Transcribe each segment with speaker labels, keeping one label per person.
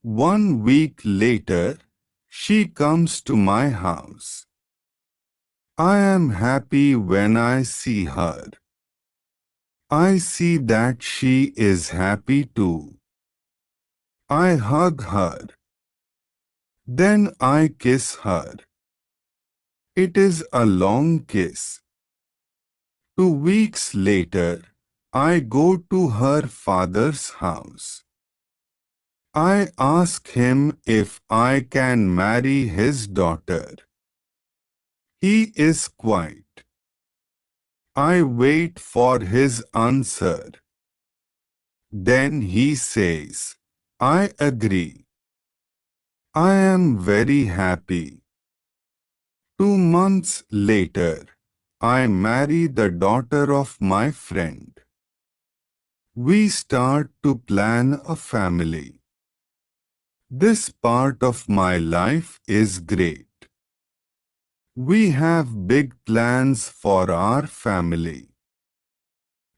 Speaker 1: 1 week later, she comes to my house. I am happy when I see her. I see that she is happy too. I hug her. Then I kiss her. It is a long kiss. 2 weeks later, I go to her father's house. I ask him if I can marry his daughter. He is quiet. I wait for his answer. Then he says, I agree. I am very happy. 2 months later, I marry the daughter of my friend. We start to plan a family. This part of my life is great. We have big plans for our family.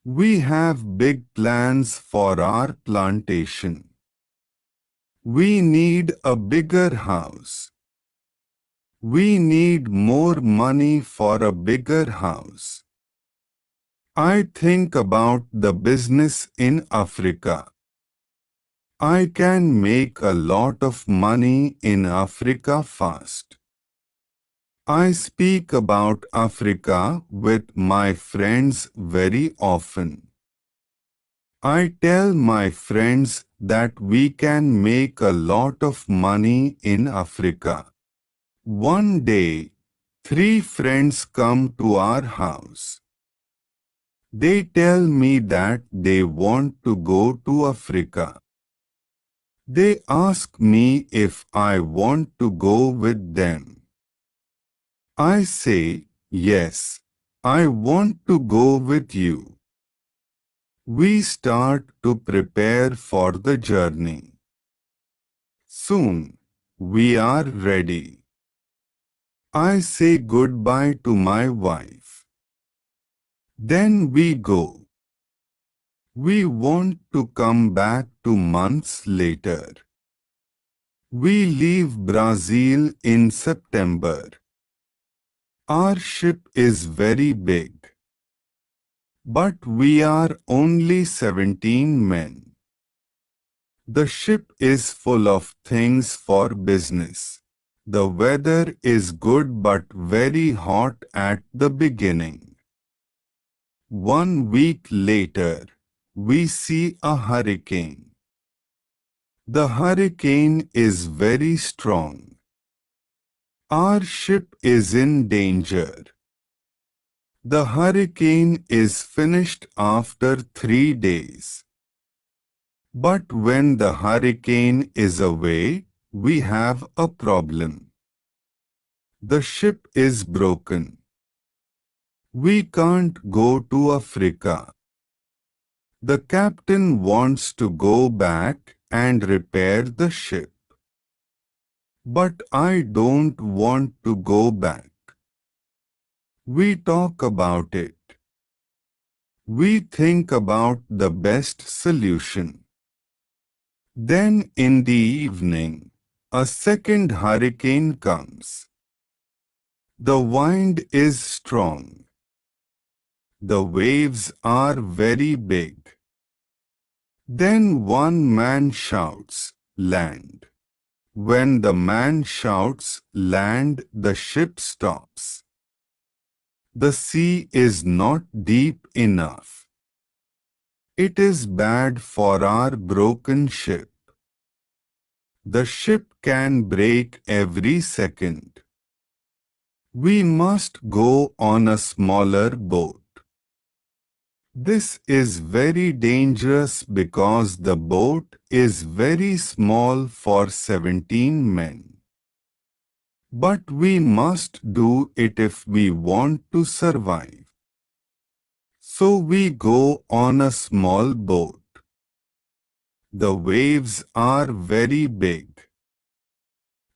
Speaker 1: We have big plans for our plantation. We need a bigger house. We need more money for a bigger house. I think about the business in Africa. I can make a lot of money in Africa fast. I speak about Africa with my friends very often. I tell my friends that we can make a lot of money in Africa. One day, 3 friends come to our house. They tell me that they want to go to Africa. They ask me if I want to go with them. I say, yes, I want to go with you. We start to prepare for the journey. Soon, we are ready. I say goodbye to my wife. Then we go. We want to come back 2 months later. We leave Brazil in September. Our ship is very big. But we are only 17 men. The ship is full of things for business. The weather is good but very hot at the beginning. 1 week later, we see a hurricane. The hurricane is very strong. Our ship is in danger. The hurricane is finished after 3 days. But when the hurricane is away, we have a problem. The ship is broken. We can't go to Africa. The captain wants to go back and repair the ship. But I don't want to go back. We talk about it. We think about the best solution. Then in the evening, a second hurricane comes. The wind is strong. The waves are very big. Then one man shouts, "Land." When the man shouts, "Land," the ship stops. The sea is not deep enough. It is bad for our broken ship. The ship can break every second. We must go on a smaller boat. This is very dangerous because the boat is very small for 17 men. But we must do it if we want to survive. So we go on a small boat. The waves are very big.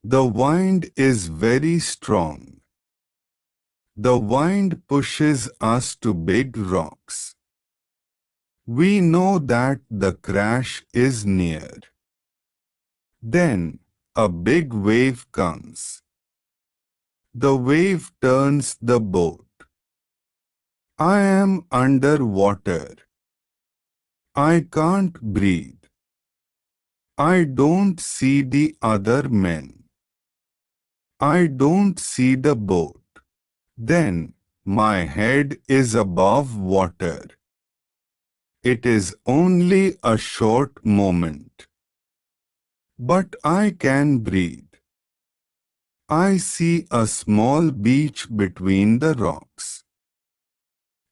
Speaker 1: The wind is very strong. The wind pushes us to big rocks. We know that the crash is near. Then a big wave comes. The wave turns the boat. I am under water. I can't breathe. I don't see the other men. I don't see the boat. Then my head is above water. It is only a short moment. But I can breathe. I see a small beach between the rocks.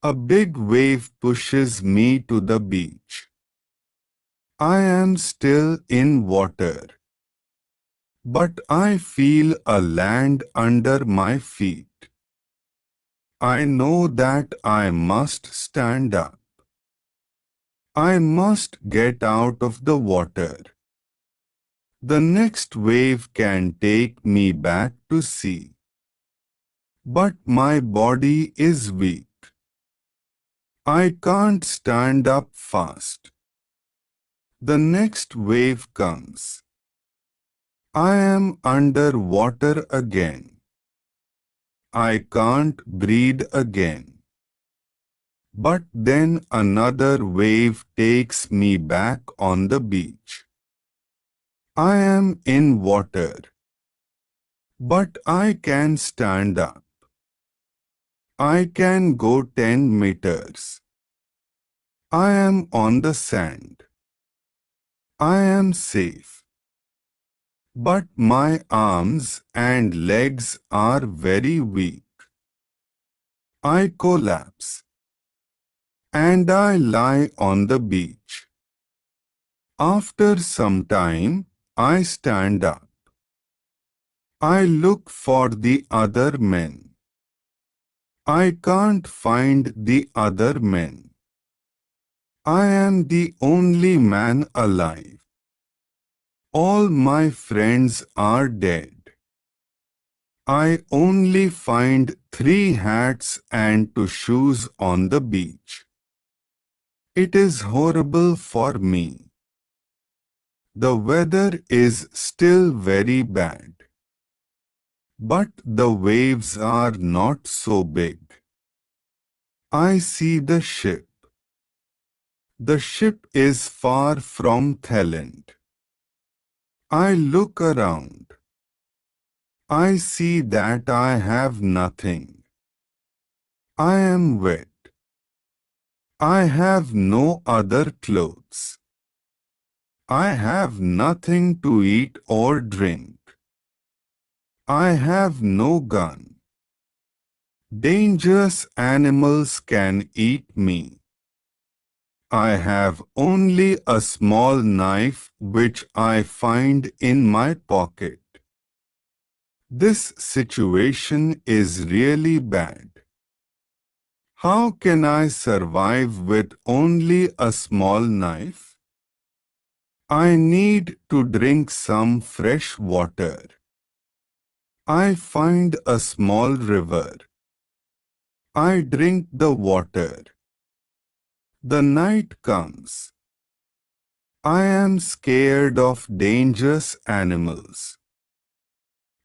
Speaker 1: A big wave pushes me to the beach. I am still in water. But I feel a land under my feet. I know that I must stand up. I must get out of the water. The next wave can take me back to sea. But my body is weak. I can't stand up fast. The next wave comes. I am under water again. I can't breathe again. But then another wave takes me back on the beach. I am in water. But I can stand up. I can go 10 meters. I am on the sand. I am safe. But my arms and legs are very weak. I collapse. And I lie on the beach. After some time, I stand up. I look for the other men. I can't find the other men. I am the only man alive. All my friends are dead. I only find 3 hats and 2 shoes on the beach. It is horrible for me. The weather is still very bad. But the waves are not so big. I see the ship. The ship is far from Thailand. I look around. I see that I have nothing. I am wet. I have no other clothes. I have nothing to eat or drink. I have no gun. Dangerous animals can eat me. I have only a small knife which I find in my pocket. This situation is really bad. How can I survive with only a small knife? I need to drink some fresh water. I find a small river. I drink the water. The night comes. I am scared of dangerous animals.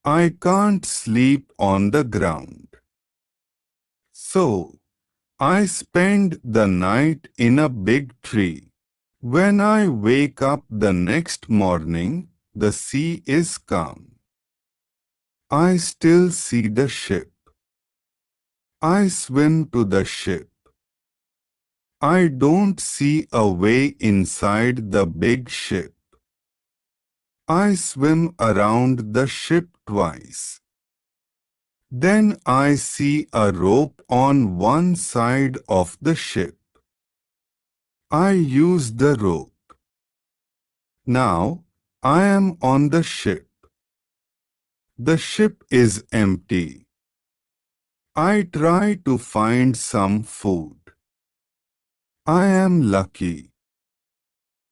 Speaker 1: I can't sleep on the ground. So, I spend the night in a big tree. When I wake up the next morning, the sea is calm. I still see the ship. I swim to the ship. I don't see a way inside the big ship. I swim around the ship twice. Then I see a rope on one side of the ship. I use the rope. Now, I am on the ship. The ship is empty. I try to find some food. I am lucky.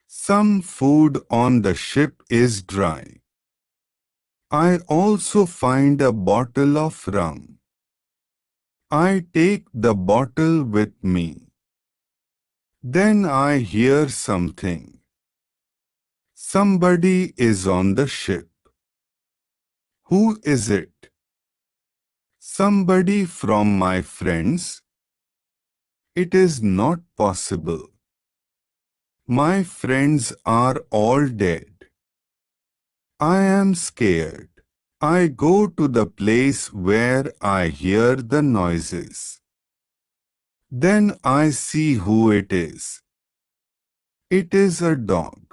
Speaker 1: Some food on the ship is dry. I also find a bottle of rum. I take the bottle with me. Then I hear something. Somebody is on the ship. Who is it? Somebody from my friends? It is not possible. My friends are all dead. I am scared. I go to the place where I hear the noises. Then I see who it is. It is a dog.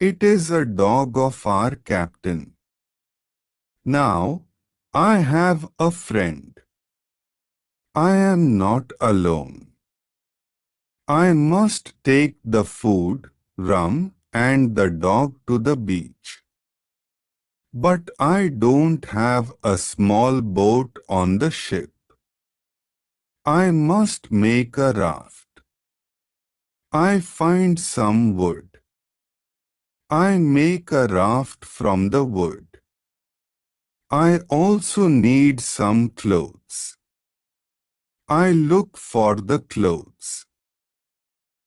Speaker 1: It is a dog of our captain. Now, I have a friend. I am not alone. I must take the food, rum, and the dog to the beach. But I don't have a small boat on the ship. I must make a raft. I find some wood. I make a raft from the wood. I also need some clothes. I look for the clothes.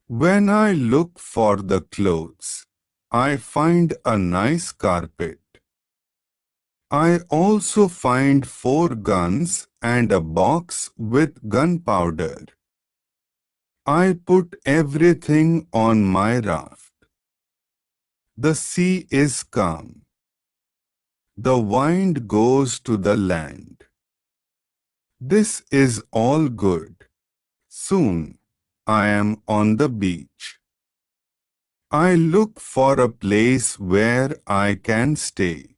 Speaker 1: When I look for the clothes, I find a nice carpet. I also find 4 guns and a box with gunpowder. I put everything on my raft. The sea is calm. The wind goes to the land. This is all good. Soon, I am on the beach. I look for a place where I can stay.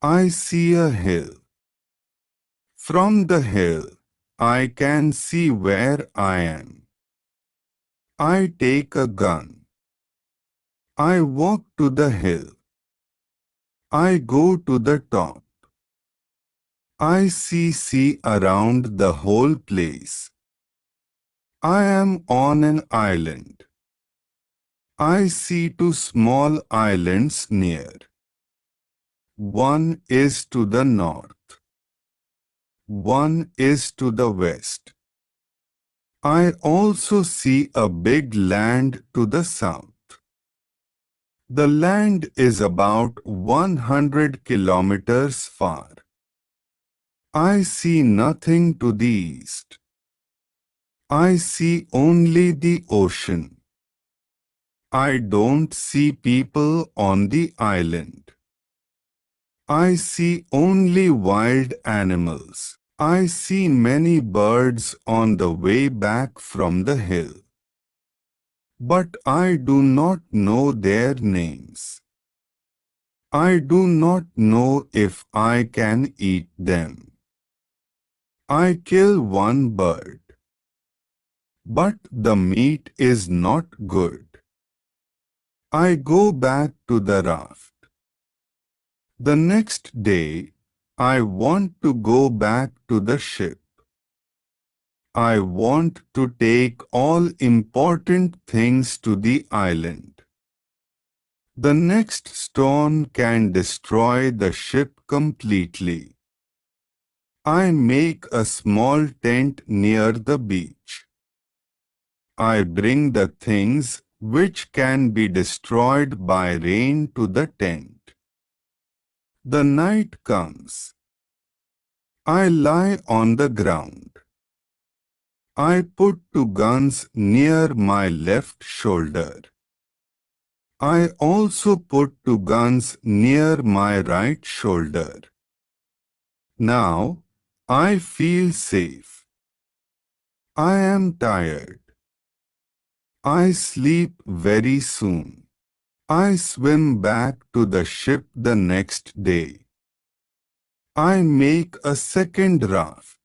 Speaker 1: I see a hill. From the hill, I can see where I am. I take a gun. I walk to the hill. I go to the top. I see around the whole place. I am on an island. I see 2 small islands near. One is to the north. One is to the west. I also see a big land to the south. The land is about 100 kilometers far. I see nothing to the east. I see only the ocean. I don't see people on the island. I see only wild animals. I see many birds on the way back from the hill. But I do not know their names. I do not know if I can eat them. I kill one bird. But the meat is not good. I go back to the raft. The next day, I want to go back to the ship. I want to take all important things to the island. The next storm can destroy the ship completely. I make a small tent near the beach. I bring the things which can be destroyed by rain to the tent. The night comes. I lie on the ground. I put 2 guns near my left shoulder. I also put 2 guns near my right shoulder. Now, I feel safe. I am tired. I sleep very soon. I swim back to the ship the next day. I make a second raft.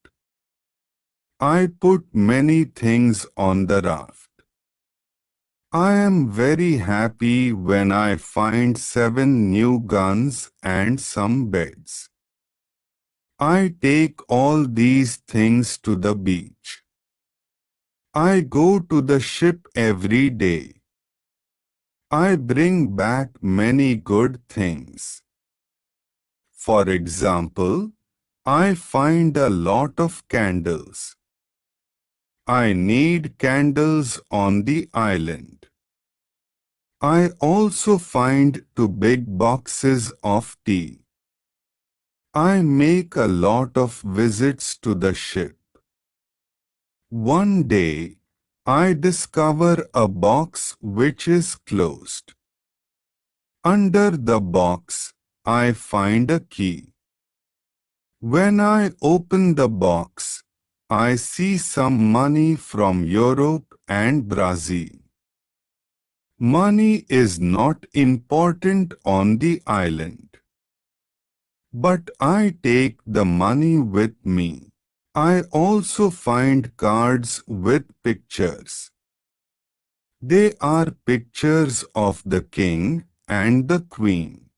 Speaker 1: I put many things on the raft. I am very happy when I find 7 new guns and some beds. I take all these things to the beach. I go to the ship every day. I bring back many good things. For example, I find a lot of candles. I need candles on the island. I also find two big boxes of tea. I make a lot of visits to the ship. One day, I discover a box which is closed. Under the box, I find a key. When I open the box, I see some money from Europe and Brazil. Money is not important on the island. But I take the money with me. I also find cards with pictures. They are pictures of the king and the queen.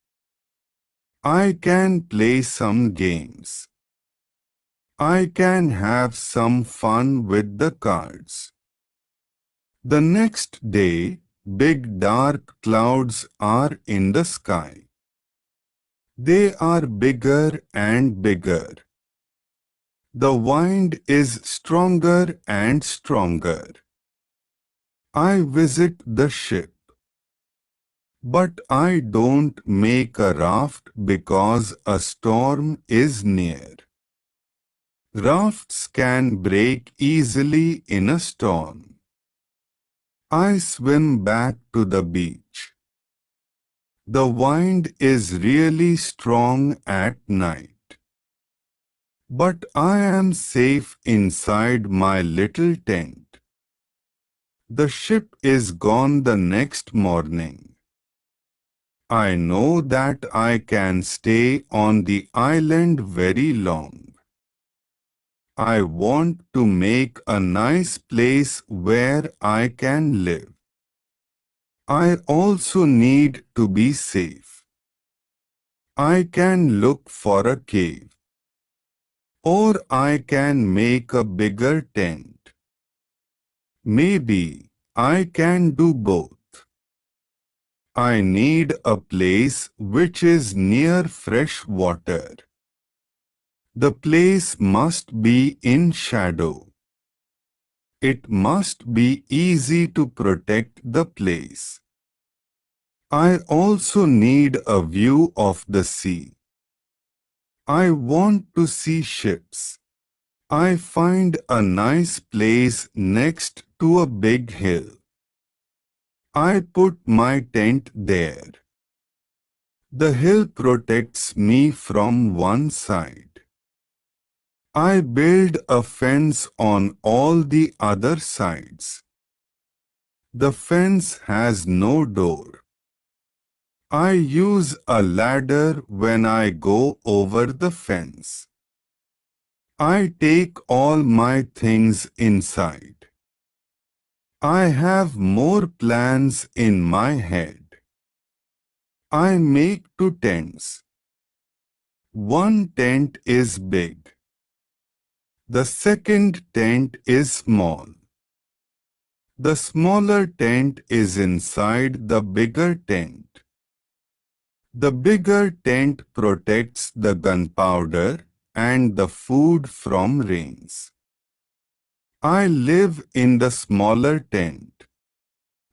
Speaker 1: I can play some games. I can have some fun with the cards. The next day, big dark clouds are in the sky. They are bigger and bigger. The wind is stronger and stronger. I visit the ship. But I don't make a raft because a storm is near. Rafts can break easily in a storm. I swim back to the beach. The wind is really strong at night. But I am safe inside my little tent. The ship is gone the next morning. I know that I can stay on the island very long. I want to make a nice place where I can live. I also need to be safe. I can look for a cave. Or I can make a bigger tent. Maybe I can do both. I need a place which is near fresh water. The place must be in shadow. It must be easy to protect the place. I also need a view of the sea. I want to see ships. I find a nice place next to a big hill. I put my tent there. The hill protects me from one side. I build a fence on all the other sides. The fence has no door. I use a ladder when I go over the fence. I take all my things inside. I have more plans in my head. I make two tents. One tent is big. The second tent is small. The smaller tent is inside the bigger tent. The bigger tent protects the gunpowder and the food from rains. I live in the smaller tent.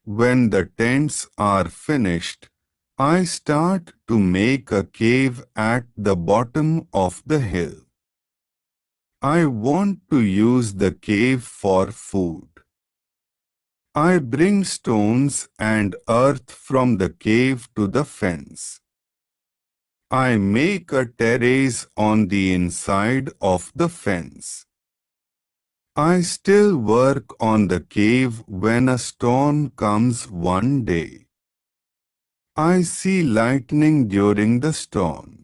Speaker 1: When the tents are finished, I start to make a cave at the bottom of the hill. I want to use the cave for food. I bring stones and earth from the cave to the fence. I make a terrace on the inside of the fence. I still work on the cave when a storm comes one day. I see lightning during the storm.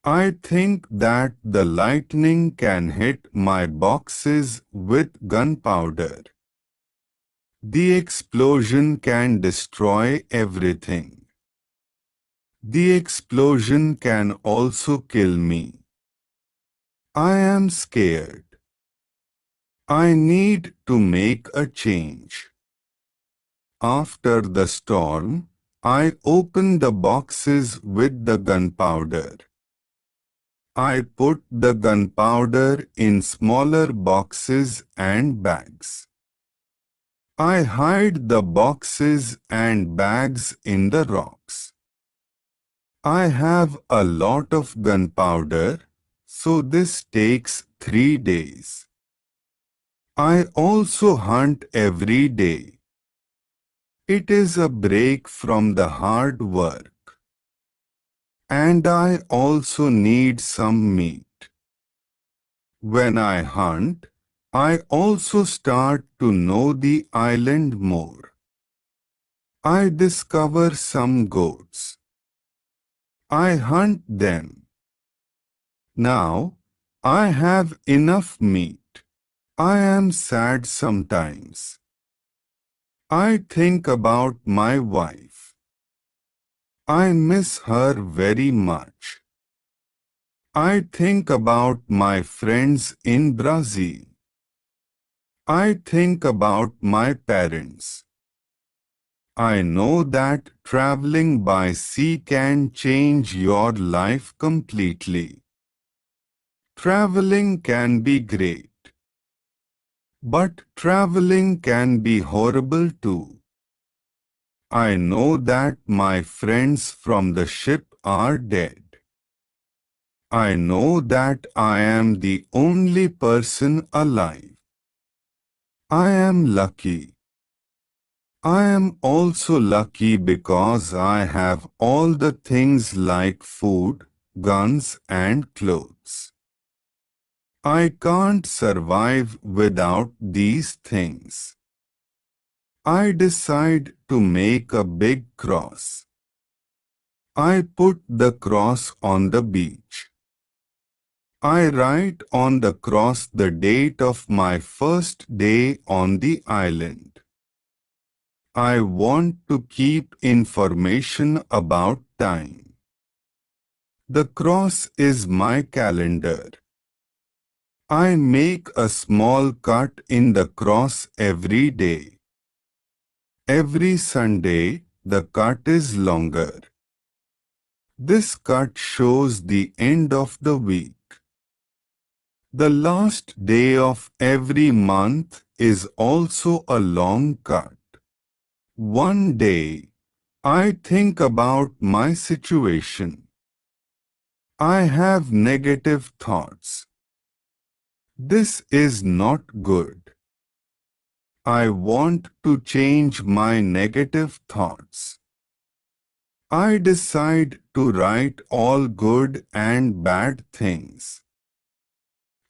Speaker 1: I think that the lightning can hit my boxes with gunpowder. The explosion can destroy everything. The explosion can also kill me. I am scared. I need to make a change. After the storm, I open the boxes with the gunpowder. I put the gunpowder in smaller boxes and bags. I hide the boxes and bags in the rocks. I have a lot of gunpowder, so this takes 3 days. I also hunt every day. It is a break from the hard work. And I also need some meat. When I hunt, I also start to know the island more. I discover some goats. I hunt them. Now, I have enough meat. I am sad sometimes. I think about my wife. I miss her very much. I think about my friends in Brazil. I think about my parents. I know that traveling by sea can change your life completely. Traveling can be great. But traveling can be horrible too. I know that my friends from the ship are dead. I know that I am the only person alive. I am lucky. I am also lucky because I have all the things like food, guns and clothes. I can't survive without these things. I decide to make a big cross. I put the cross on the beach. I write on the cross the date of my first day on the island. I want to keep information about time. The cross is my calendar. I make a small cut in the cross every day. Every Sunday, the cut is longer. This cut shows the end of the week. The last day of every month is also a long cut. One day, I think about my situation. I have negative thoughts. This is not good. I want to change my negative thoughts. I decide to write all good and bad things.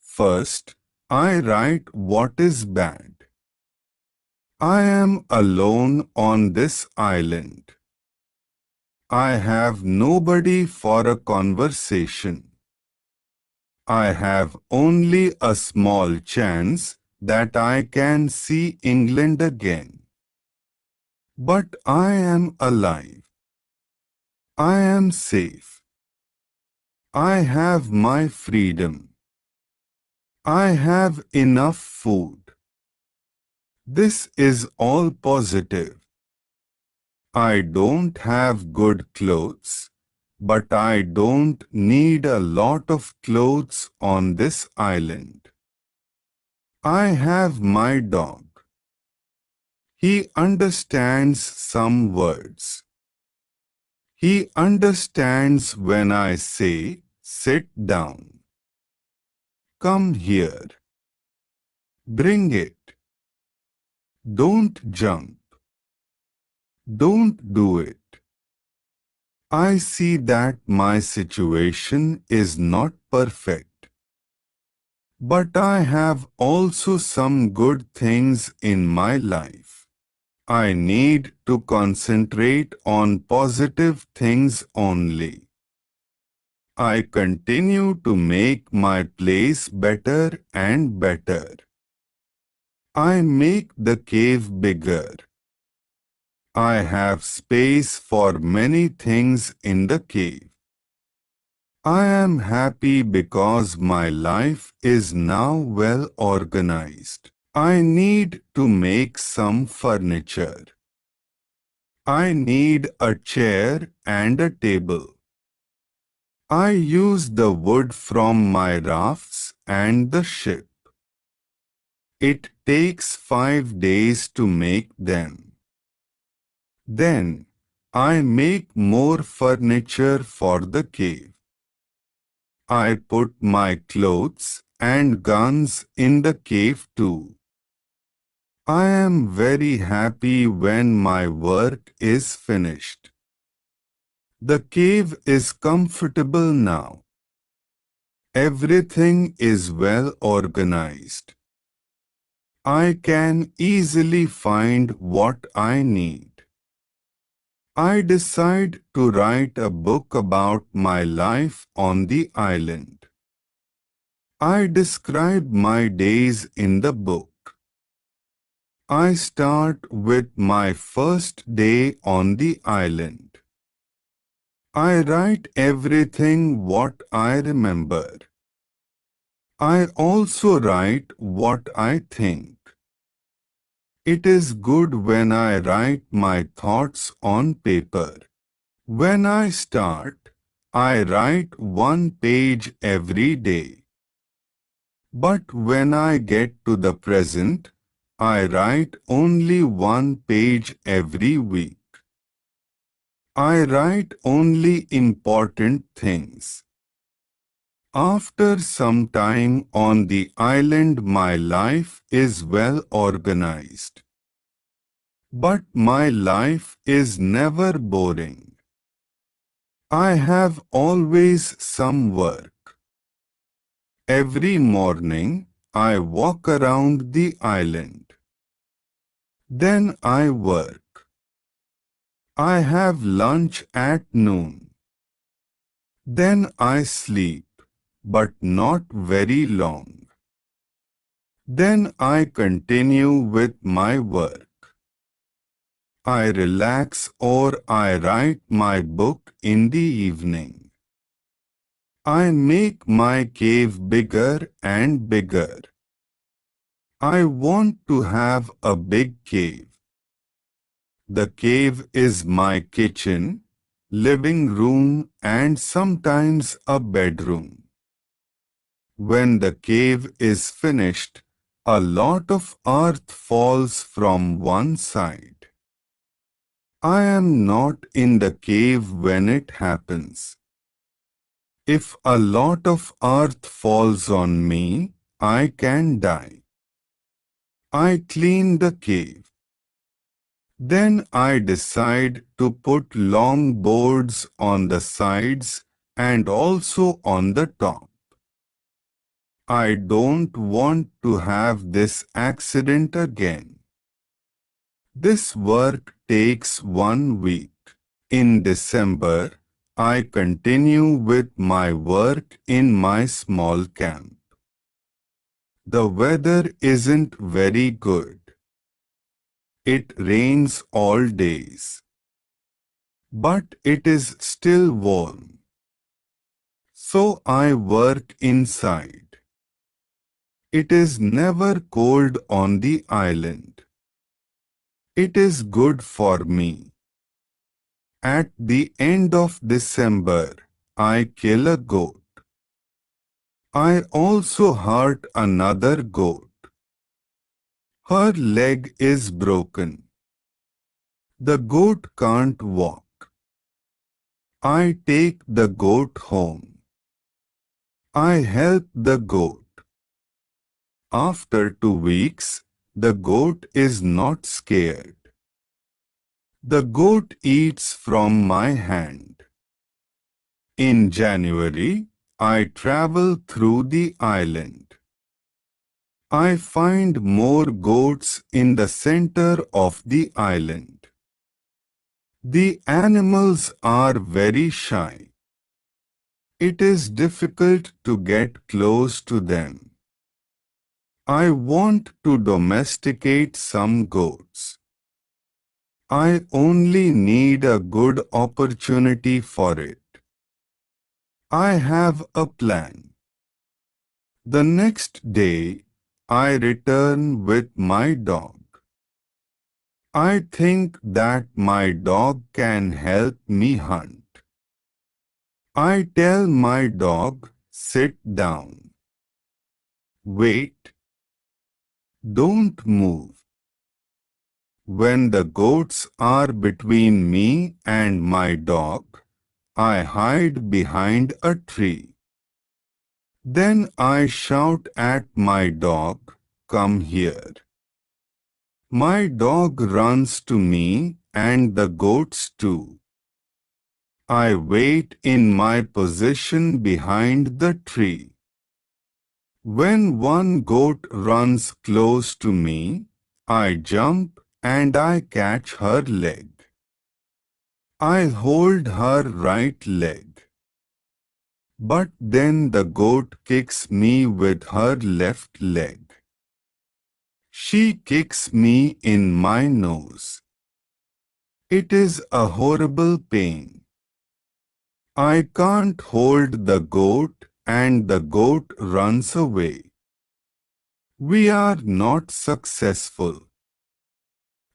Speaker 1: First, I write what is bad. I am alone on this island. I have nobody for a conversation. I have only a small chance that I can see England again. But I am alive. I am safe. I have my freedom. I have enough food. This is all positive. I don't have good clothes, but I don't need a lot of clothes on this island. I have my dog. He understands some words. He understands when I say, sit down. Come here. Bring it. Don't jump. Don't do it. I see that my situation is not perfect. But I have also some good things in my life. I need to concentrate on positive things only. I continue to make my place better and better. I make the cave bigger. I have space for many things in the cave. I am happy because my life is now well organized. I need to make some furniture. I need a chair and a table. I use the wood from my rafts and the ship. It takes 5 days to make them. Then, I make more furniture for the cave. I put my clothes and guns in the cave too. I am very happy when my work is finished. The cave is comfortable now. Everything is well organized. I can easily find what I need. I decide to write a book about my life on the island. I describe my days in the book. I start with my first day on the island. I write everything what I remember. I also write what I think. It is good when I write my thoughts on paper. When I start, I write 1 page every day. But when I get to the present, I write only 1 page every week. I write only important things. After some time on the island, my life is well organized. But my life is never boring. I have always some work. Every morning, I walk around the island. Then I work. I have lunch at noon. Then I sleep, but not very long. Then I continue with my work. I relax or I write my book in the evening. I make my cave bigger and bigger. I want to have a big cave. The cave is my kitchen, living room and sometimes a bedroom. When the cave is finished, a lot of earth falls from one side. I am not in the cave when it happens. If a lot of earth falls on me, I can die. I clean the cave. Then I decide to put long boards on the sides and also on the top. I don't want to have this accident again. This work takes 1 week. In December, I continue with my work in my small camp. The weather isn't very good. It rains all days. But it is still warm. So I work inside. It is never cold on the island. It is good for me. At the end of December, I kill a goat. I also hurt another goat. Her leg is broken. The goat can't walk. I take the goat home. I help the goat. After 2 weeks, the goat is not scared. The goat eats from my hand. In January, I travel through the island. I find more goats in the center of the island. The animals are very shy. It is difficult to get close to them. I want to domesticate some goats. I only need a good opportunity for it. I have a plan. The next day, I return with my dog. I think that my dog can help me hunt. I tell my dog, sit down. Wait. Don't move. When the goats are between me and my dog, I hide behind a tree. Then I shout at my dog, "Come here." My dog runs to me and the goats too. I wait in my position behind the tree. When one goat runs close to me, I jump and I catch her leg. I hold her right leg. But then the goat kicks me with her left leg. She kicks me in my nose. It is a horrible pain. I can't hold the goat and the goat runs away. We are not successful.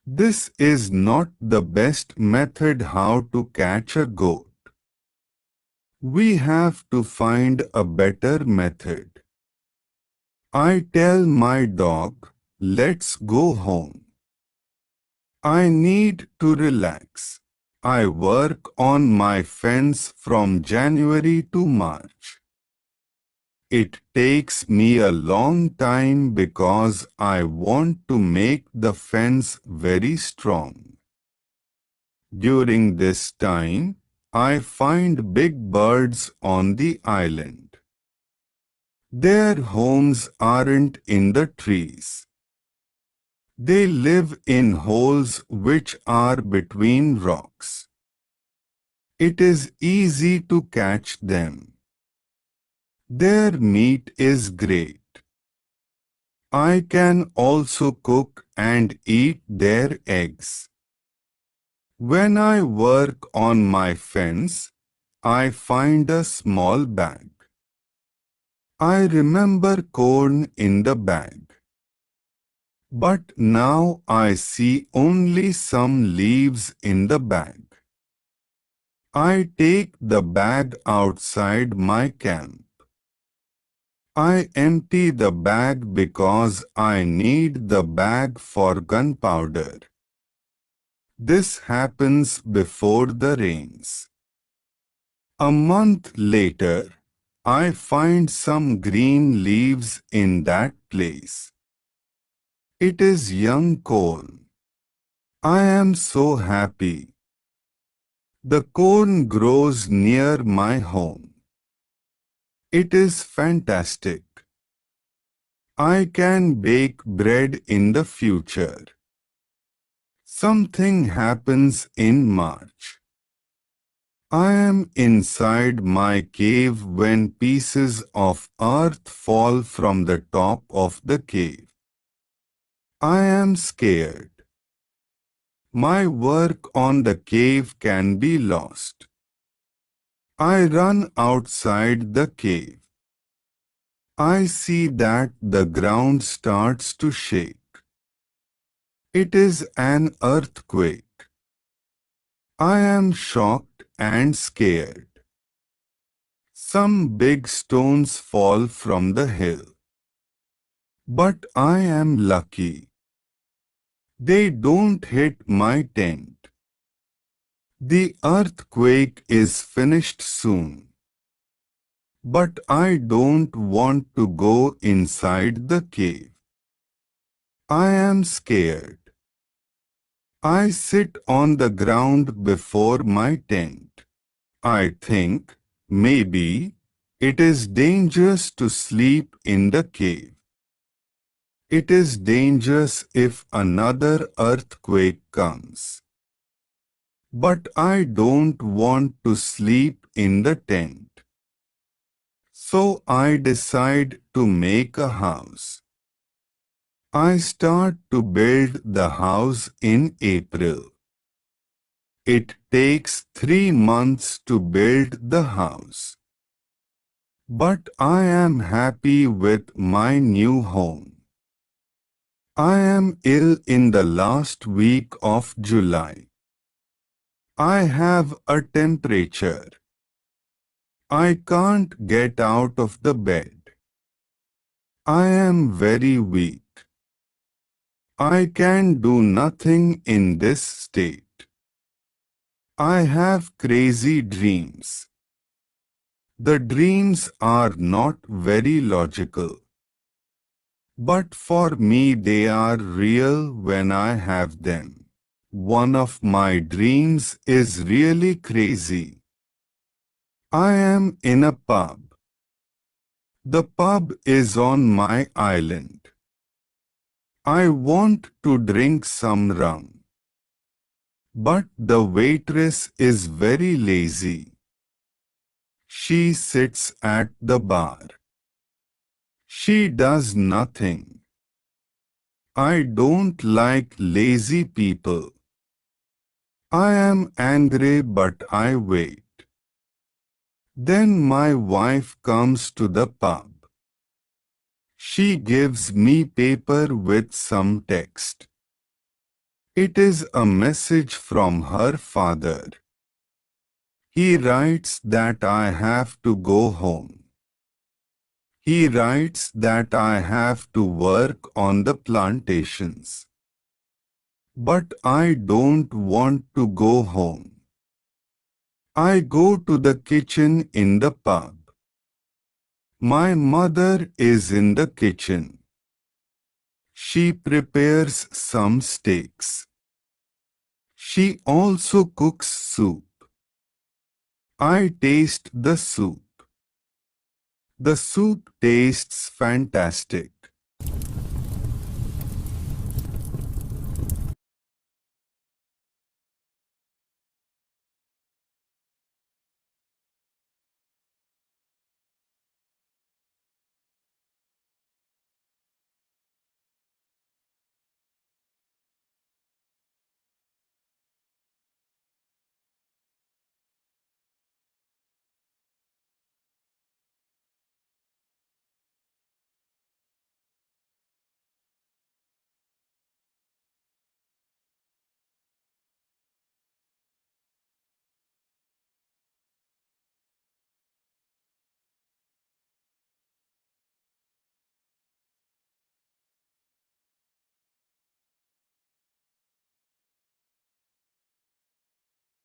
Speaker 1: This is not the best method how to catch a goat. We have to find a better method. I tell my dog, "Let's go home. I need to relax." I work on my fence from January to March. It takes me a long time because I want to make the fence very strong. During this time, I find big birds on the island. Their homes aren't in the trees. They live in holes which are between rocks. It is easy to catch them. Their meat is great. I can also cook and eat their eggs. When I work on my fence, I find a small bag. I remember corn in the bag. But now I see only some leaves in the bag. I take the bag outside my camp. I empty the bag because I need the bag for gunpowder. This happens before the rains. A month later, I find some green leaves in that place. It is young corn. I am so happy. The corn grows near my home. It is fantastic. I can bake bread in the future. Something happens in March. I am inside my cave when pieces of earth fall from the top of the cave. I am scared. My work on the cave can be lost. I run outside the cave. I see that the ground starts to shake. It is an earthquake. I am shocked and scared. Some big stones fall from the hill. But I am lucky. They don't hit my tent. The earthquake is finished soon. But I don't want to go inside the cave. I am scared. I sit on the ground before my tent. I think, maybe, it is dangerous to sleep in the cave. It is dangerous if another earthquake comes. But I don't want to sleep in the tent. So I decide to make a house. I start to build the house in April. It takes 3 months to build the house. But I am happy with my new home. I am ill in the last week of July. I have a temperature. I can't get out of the bed. I am very weak. I can do nothing in this state. I have crazy dreams. The dreams are not very logical. But for me they are real when I have them. One of my dreams is really crazy. I am in a pub. The pub is on my island. I want to drink some rum. But the waitress is very lazy. She sits at the bar. She does nothing. I don't like lazy people. I am angry but I wait. Then my wife comes to the pub. She gives me paper with some text. It is a message from her father. He writes that I have to go home. He writes that I have to work on the plantations. But I don't want to go home. I go to the kitchen in the pub. My mother is in the kitchen. She prepares some steaks. She also cooks soup. I taste the soup. The soup tastes fantastic.